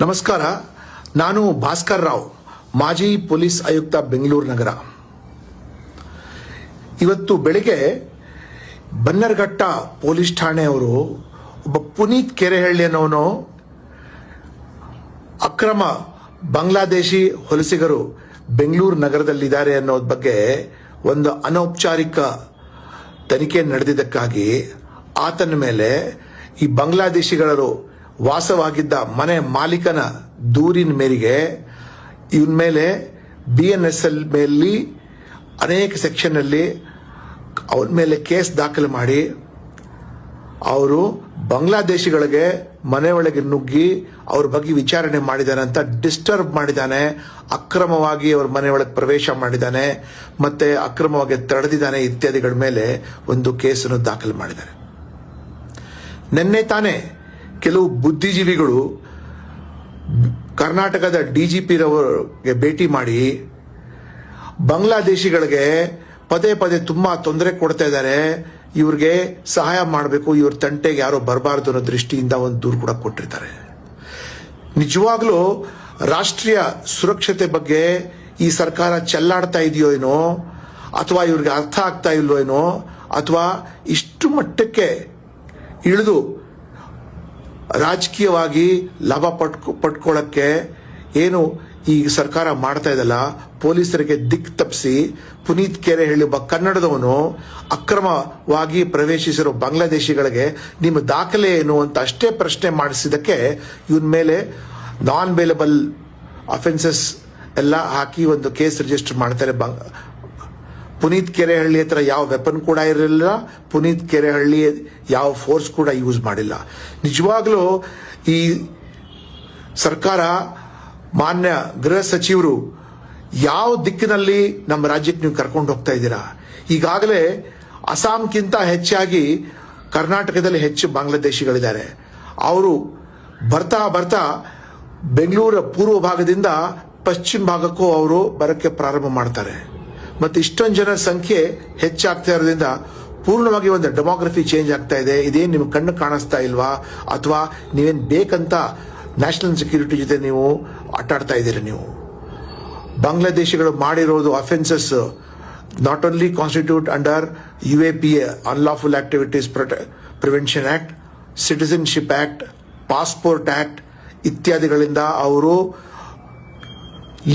ನಮಸ್ಕಾರ. ನಾನು ಭಾಸ್ಕರ್ ರಾವ್, ಮಾಜಿ ಪೊಲೀಸ್ ಆಯುಕ್ತ, ಬೆಂಗಳೂರು ನಗರ. ಇವತ್ತು ಬೆಳಿಗ್ಗೆ ಬನ್ನರ್ಘಟ್ಟ ಪೊಲೀಸ್ ಠಾಣೆಯವರು ಒಬ್ಬ ಪುನೀತ್ ಕೆರೆಹಳ್ಳಿ ಅನ್ನೋನು ಅಕ್ರಮ ಬಾಂಗ್ಲಾದೇಶಿ ವಲಸಿಗರು ಬೆಂಗಳೂರು ನಗರದಲ್ಲಿದ್ದಾರೆ ಅನ್ನೋದ್ ಬಗ್ಗೆ ಒಂದು ಅನೌಪಚಾರಿಕ ತನಿಖೆ ನಡೆದಿದ್ದಕ್ಕಾಗಿ ಆತನ ಮೇಲೆ ಈ ಬಾಂಗ್ಲಾದೇಶಿಗಳು ವಾಸವಾಗಿದ್ದ ಮನೆ ಮಾಲೀಕನ ದೂರಿನ ಮೇರೆಗೆ ಇವನ ಮೇಲೆ BNSL ಮೇಲೆ ಅನೇಕ ಸೆಕ್ಷನ್ ಅಲ್ಲಿ ಅವನ ಮೇಲೆ ಕೇಸ್ ದಾಖಲು ಮಾಡಿ ಅವರು ಬಾಂಗ್ಲಾದೇಶಿಗಳಿಗೆ ಮನೆ ಒಳಗೆ ನುಗ್ಗಿ ಅವ್ರ ಬಗ್ಗೆ ವಿಚಾರಣೆ ಮಾಡಿದಾನೆ ಅಂತ ಡಿಸ್ಟರ್ಬ್ ಮಾಡಿದ್ದಾನೆ, ಅಕ್ರಮವಾಗಿ ಅವ್ರ ಮನೆ ಒಳಗೆ ಪ್ರವೇಶ ಮಾಡಿದ್ದಾನೆ, ಮತ್ತೆ ಅಕ್ರಮವಾಗಿ ತಡೆದಿದ್ದಾನೆ ಇತ್ಯಾದಿಗಳ ಮೇಲೆ ಒಂದು ಕೇಸನ್ನು ದಾಖಲು ಮಾಡಿದ್ದಾರೆ. ನಿನ್ನೆ ತಾನೇ ಕೆಲವು ಬುದ್ಧಿಜೀವಿಗಳು ಕರ್ನಾಟಕದ DGP ರವರಿಗೆ ಭೇಟಿ ಮಾಡಿ ಬಾಂಗ್ಲಾದೇಶಿಗಳಿಗೆ ಪದೇ ಪದೇ ತುಂಬಾ ತೊಂದರೆ ಕೊಡ್ತಾ ಇದ್ದಾರೆ, ಇವ್ರಿಗೆ ಸಹಾಯ ಮಾಡಬೇಕು, ಇವ್ರ ತಂಟೆಗೆ ಯಾರೋ ಬರಬಾರ್ದು ಅನ್ನೋ ದೃಷ್ಟಿಯಿಂದ ಒಂದು ದೂರು ಕೂಡ ಕೊಟ್ಟಿರ್ತಾರೆ. ನಿಜವಾಗ್ಲೂ ರಾಷ್ಟ್ರೀಯ ಸುರಕ್ಷತೆ ಬಗ್ಗೆ ಈ ಸರ್ಕಾರ ಚೆಲ್ಲಾಡ್ತಾ ಇದೆಯೋ ಏನೋ, ಅಥವಾ ಇವ್ರಿಗೆ ಅರ್ಥ ಆಗ್ತಾ ಇಲ್ವೋ ಏನೋ, ಅಥವಾ ಇಷ್ಟು ಮಟ್ಟಕ್ಕೆ ಇಳಿದು ರಾಜಕೀಯವಾಗಿ ಲಾಭ ಪಡ್ಕೊಳ್ಳಕ್ಕೆ ಏನು ಈ ಸರ್ಕಾರ ಮಾಡ್ತಾ ಇದಲ್ಲ, ಪೊಲೀಸರಿಗೆ ದಿಕ್ ತಪ್ಪಿಸಿ ಪುನೀತ್ ಕೆರೆಹಳ್ಳಿ ಒಬ್ಬ ಕನ್ನಡದವನು ಅಕ್ರಮವಾಗಿ ಪ್ರವೇಶಿಸಿರೋ ಬಾಂಗ್ಲಾದೇಶಿಗಳಿಗೆ ನಿಮ್ಮ ದಾಖಲೆ ಏನು ಅಂತ ಅಷ್ಟೇ ಪ್ರಶ್ನೆ ಮಾಡಿಸಿದಕ್ಕೆ ಇವನ್ ಮೇಲೆ ನಾನ್ ಬೇಲಬಲ್ ಅಫೆನ್ಸಸ್ ಎಲ್ಲ ಹಾಕಿ ಒಂದು ಕೇಸ್ ರಿಜಿಸ್ಟರ್ ಮಾಡ್ತಾರೆ. ಪುನೀತ್ ಕೆರೆಹಳ್ಳಿ ಹತ್ರ ಯಾವ ವೆಪನ್ ಕೂಡ ಇರಲಿಲ್ಲ, ಪುನೀತ್ ಕೆರೆಹಳ್ಳಿ ಯಾವ ಫೋರ್ಸ್ ಕೂಡ ಯೂಸ್ ಮಾಡಿಲ್ಲ. ನಿಜವಾಗ್ಲೂ ಈ ಸರ್ಕಾರ, ಮಾನ್ಯ ಗೃಹ ಸಚಿವರು ಯಾವ ದಿಕ್ಕಿನಲ್ಲಿ ನಮ್ಮ ರಾಜ್ಯಕ್ಕೆ ನೀವು ಕರ್ಕೊಂಡು ಹೋಗ್ತಾ ಇದ್ದೀರಾ? ಈಗಾಗಲೇ ಅಸ್ಸಾಂಗಿಂತ ಹೆಚ್ಚಾಗಿ ಕರ್ನಾಟಕದಲ್ಲಿ ಹೆಚ್ಚು ಬಾಂಗ್ಲಾದೇಶಿಗಳಿದ್ದಾರೆ. ಅವರು ಬರ್ತಾ ಬರ್ತಾ ಬೆಂಗಳೂರ ಪೂರ್ವ ಭಾಗದಿಂದ ಪಶ್ಚಿಮ ಭಾಗಕ್ಕೂ ಅವರು ಬರಕ್ಕೆ ಪ್ರಾರಂಭ ಮಾಡ್ತಾರೆ. ಮತ್ತೆ ಇಷ್ಟೊಂದು ಜನ ಸಂಖ್ಯೆ ಹೆಚ್ಚಾಗ್ತಾ ಇರೋದ್ರಿಂದ ಪೂರ್ಣವಾಗಿ ಒಂದು ಡೆಮೋಗ್ರಫಿ ಚೇಂಜ್ ಆಗ್ತಾ ಇದೆ. ಇದೇನು ನಿಮ್ಗೆ ಕಣ್ಣು ಕಾಣಿಸ್ತಾ ಇಲ್ವಾ, ಅಥವಾ ನೀವೇನು ಬೇಕಂತ ನ್ಯಾಷನಲ್ ಸೆಕ್ಯೂರಿಟಿ ಜೊತೆ ನೀವು ಆಟಾಡ್ತಾ ಇದ್ದೀರಿ? ನೀವು ಬಾಂಗ್ಲಾದೇಶಿಗಳು ಮಾಡಿರೋದು offences not only constitute under UAPA, unlawful activities prevention act, citizenship act, passport act ಇತ್ಯಾದಿಗಳಿಂದ ಅವರು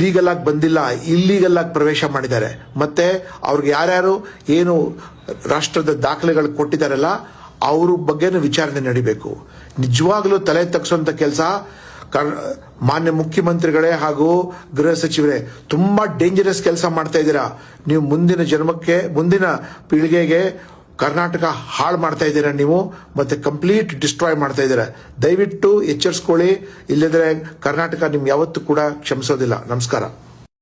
ಲೀಗಲ್ ಆಗಿ ಬಂದಿಲ್ಲ, ಇಲ್ಲೀಗಲ್ ಆಗಿ ಪ್ರವೇಶ ಮಾಡಿದ್ದಾರೆ. ಮತ್ತೆ ಅವ್ರಿಗೆ ಯಾರ್ಯಾರು ಏನು ರಾಷ್ಟ್ರದ ದಾಖಲೆಗಳು ಕೊಟ್ಟಿದ್ದಾರಲ್ಲ ಅವ್ರ ಬಗ್ಗೆನೂ ವಿಚಾರಣೆ ನಡಿಬೇಕು. ನಿಜವಾಗ್ಲೂ ತಲೆ ತಗ್ಸುವಂತ ಕೆಲಸ ಮಾನ್ಯ ಮುಖ್ಯಮಂತ್ರಿಗಳೇ ಹಾಗೂ ಗೃಹ ಸಚಿವರೇ ತುಂಬಾ ಡೇಂಜರಸ್ ಕೆಲಸ ಮಾಡ್ತಾ ಇದ್ದೀರಾ. ನೀವು ಮುಂದಿನ ಜನ್ಮಕ್ಕೆ, ಮುಂದಿನ ಪೀಳಿಗೆಗೆ ಕರ್ನಾಟಕ ಹಾಳು ಮಾಡ್ತಾ ಇದ್ದೀರಾ ನೀವು, ಮತ್ತೆ ಕಂಪ್ಲೀಟ್ ಡಿಸ್ಟ್ರಾಯ್ ಮಾಡ್ತಾ ಇದ್ದೀರಾ. ದಯವಿಟ್ಟು ಎಚ್ಚರಿಸ್ಕೊಳ್ಳಿ, ಇಲ್ಲದ್ರೆ ಕರ್ನಾಟಕ ನಿಮ್ಗೆ ಯಾವತ್ತೂ ಕೂಡ ಕ್ಷಮಿಸೋದಿಲ್ಲ. ನಮಸ್ಕಾರ.